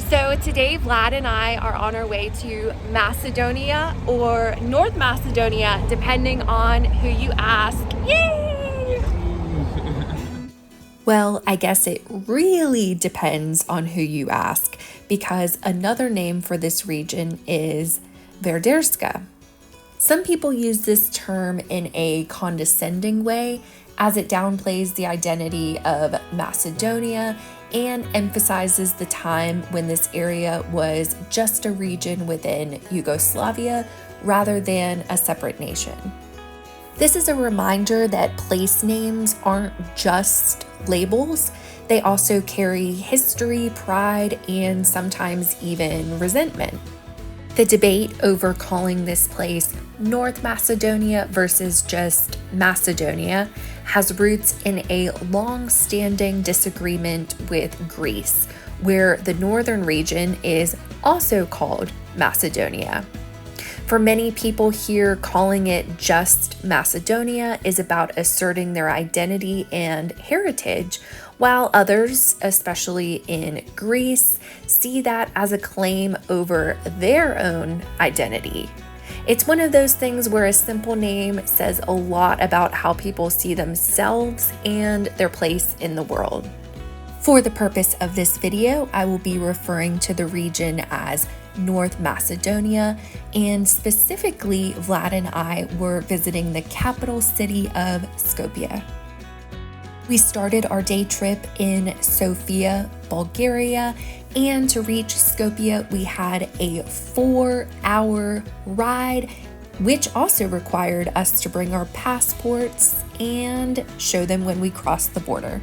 So today Vlad and I are on our way to Macedonia or North Macedonia, depending on who you ask. Yay! Well, I guess it really depends on who you ask, because another name for this region is Verderska. Some people use this term in a condescending way, as it downplays the identity of Macedonia and emphasizes the time when this area was just a region within Yugoslavia rather than a separate nation. This is a reminder that place names aren't just labels. They also carry history, pride, and sometimes even resentment. The debate over calling this place North Macedonia versus just Macedonia has roots in a long-standing disagreement with Greece, where the northern region is also called Macedonia. For many people here, calling it just Macedonia is about asserting their identity and heritage, while others, especially in Greece, see that as a claim over their own identity. It's one of those things where a simple name says a lot about how people see themselves and their place in the world. For the purpose of this video, I will be referring to the region as North Macedonia, and specifically, Vlad and I were visiting the capital city of Skopje. We started our day trip in Sofia, Bulgaria, and to reach Skopje, we had a 4-hour ride, which also required us to bring our passports and show them when we crossed the border.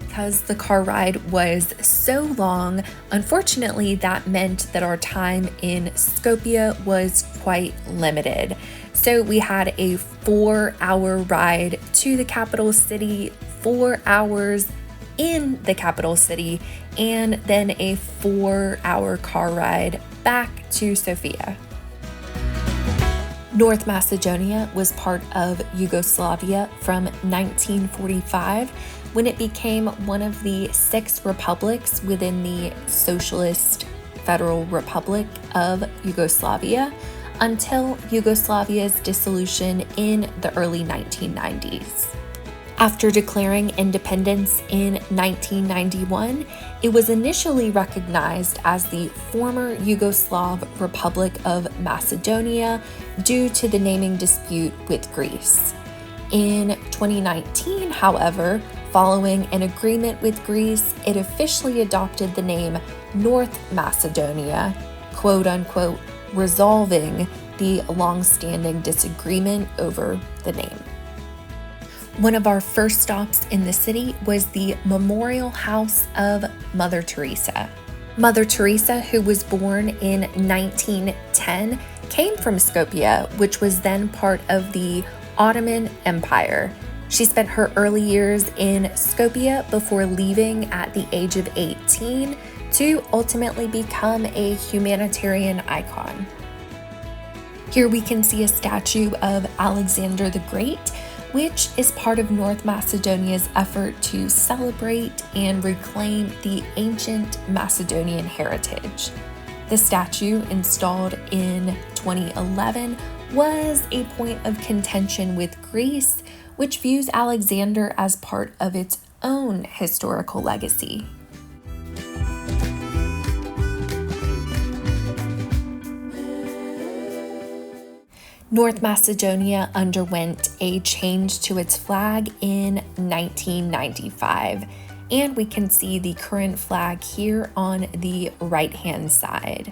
Because the car ride was so long, unfortunately, that meant that our time in Skopje was quite limited. So we had a 4-hour ride to the capital city, 4 hours in the capital city, and then a 4-hour car ride back to Sofia. North Macedonia was part of Yugoslavia from 1945, when it became one of the 6 republics within the Socialist Federal Republic of Yugoslavia, until Yugoslavia's dissolution in the early 1990s. After declaring independence in 1991, it was initially recognized as the former Yugoslav Republic of Macedonia due to the naming dispute with Greece. In 2019, however, following an agreement with Greece, it officially adopted the name North Macedonia, quote-unquote, resolving the long-standing disagreement over the name. One of our first stops in the city was the Memorial House of Mother Teresa. Mother Teresa, who was born in 1910, came from Skopje, which was then part of the Ottoman Empire. She spent her early years in Skopje before leaving at the age of 18 to ultimately become a humanitarian icon. Here we can see a statue of Alexander the Great, which is part of North Macedonia's effort to celebrate and reclaim the ancient Macedonian heritage. The statue, installed in 2011, was a point of contention with Greece, which views Alexander as part of its own historical legacy. North Macedonia underwent a change to its flag in 1995, and we can see the current flag here on the right-hand side.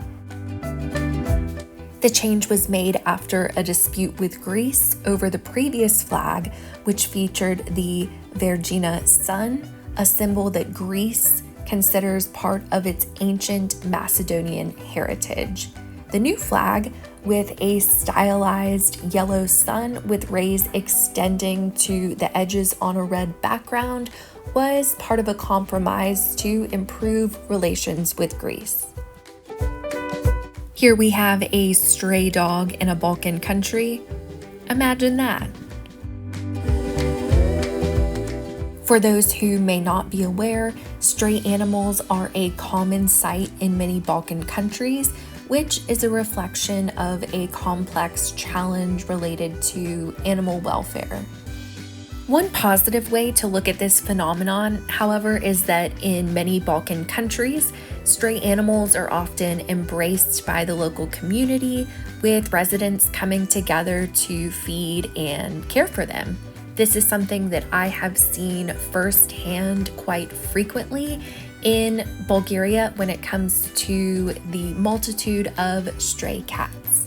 The change was made after a dispute with Greece over the previous flag, which featured the Virgina sun, a symbol that Greece considers part of its ancient Macedonian heritage. The new flag, with a stylized yellow sun with rays extending to the edges on a red background, was part of a compromise to improve relations with Greece. Here we have a stray dog in a Balkan country. Imagine that. For those who may not be aware, stray animals are a common sight in many Balkan countries, which is a reflection of a complex challenge related to animal welfare. One positive way to look at this phenomenon, however, is that in many Balkan countries, stray animals are often embraced by the local community, with residents coming together to feed and care for them. This is something that I have seen firsthand quite frequently in Bulgaria when it comes to the multitude of stray cats.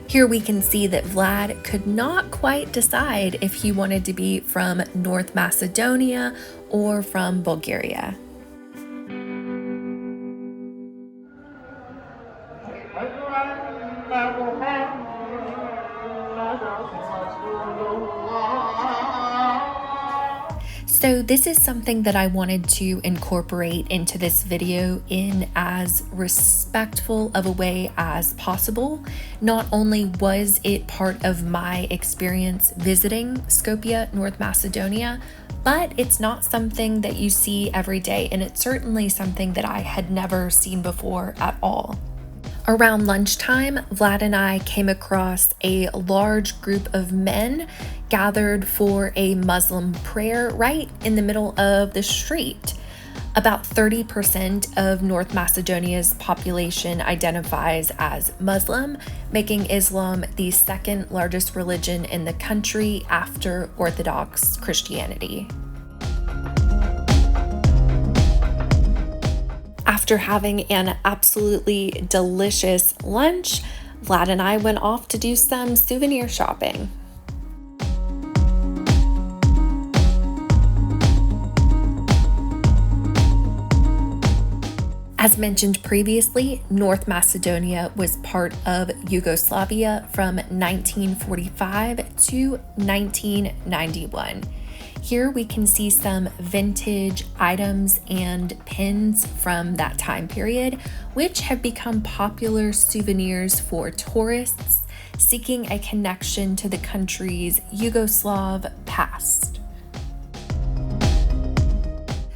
Here we can see that Vlad could not quite decide if he wanted to be from North Macedonia or from Bulgaria. So this is something that I wanted to incorporate into this video in as respectful of a way as possible. Not only was it part of my experience visiting Skopje, North Macedonia, but it's not something that you see every day, and it's certainly something that I had never seen before at all. Around lunchtime, Vlad and I came across a large group of men gathered for a Muslim prayer right in the middle of the street. About 30% of North Macedonia's population identifies as Muslim, making Islam the second largest religion in the country after Orthodox Christianity. After having an absolutely delicious lunch, Vlad and I went off to do some souvenir shopping. As mentioned previously, North Macedonia was part of Yugoslavia from 1945 to 1991. Here we can see some vintage items and pins from that time period, which have become popular souvenirs for tourists seeking a connection to the country's Yugoslav past.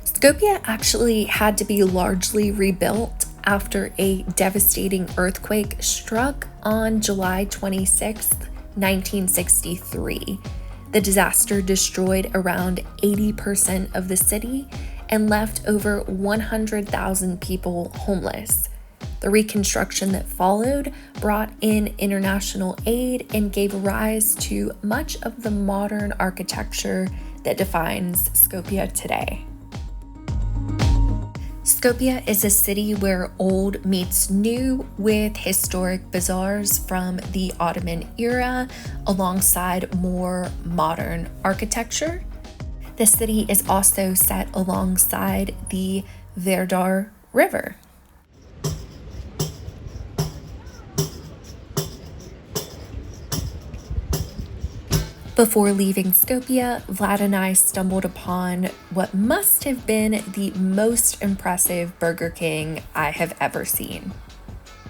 Skopje actually had to be largely rebuilt after a devastating earthquake struck on July 26, 1963. The disaster destroyed around 80% of the city and left over 100,000 people homeless. The reconstruction that followed brought in international aid and gave rise to much of the modern architecture that defines Skopje today. Skopje is a city where old meets new, with historic bazaars from the Ottoman era alongside more modern architecture. The city is also set alongside the Vardar River. Before leaving Skopje, Vlad and I stumbled upon what must have been the most impressive Burger King I have ever seen.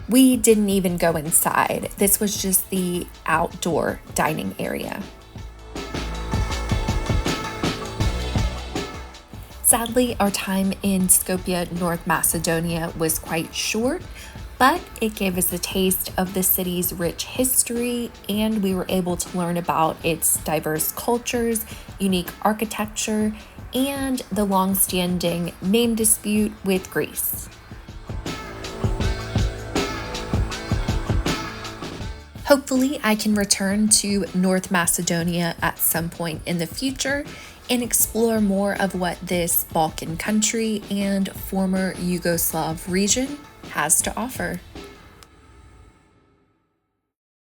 We didn't even go inside. This was just the outdoor dining area. Sadly, our time in Skopje, North Macedonia was quite short, but it gave us a taste of the city's rich history, and we were able to learn about its diverse cultures, unique architecture, and the long-standing name dispute with Greece. Hopefully, I can return to North Macedonia at some point in the future and explore more of what this Balkan country and former Yugoslav region has to offer.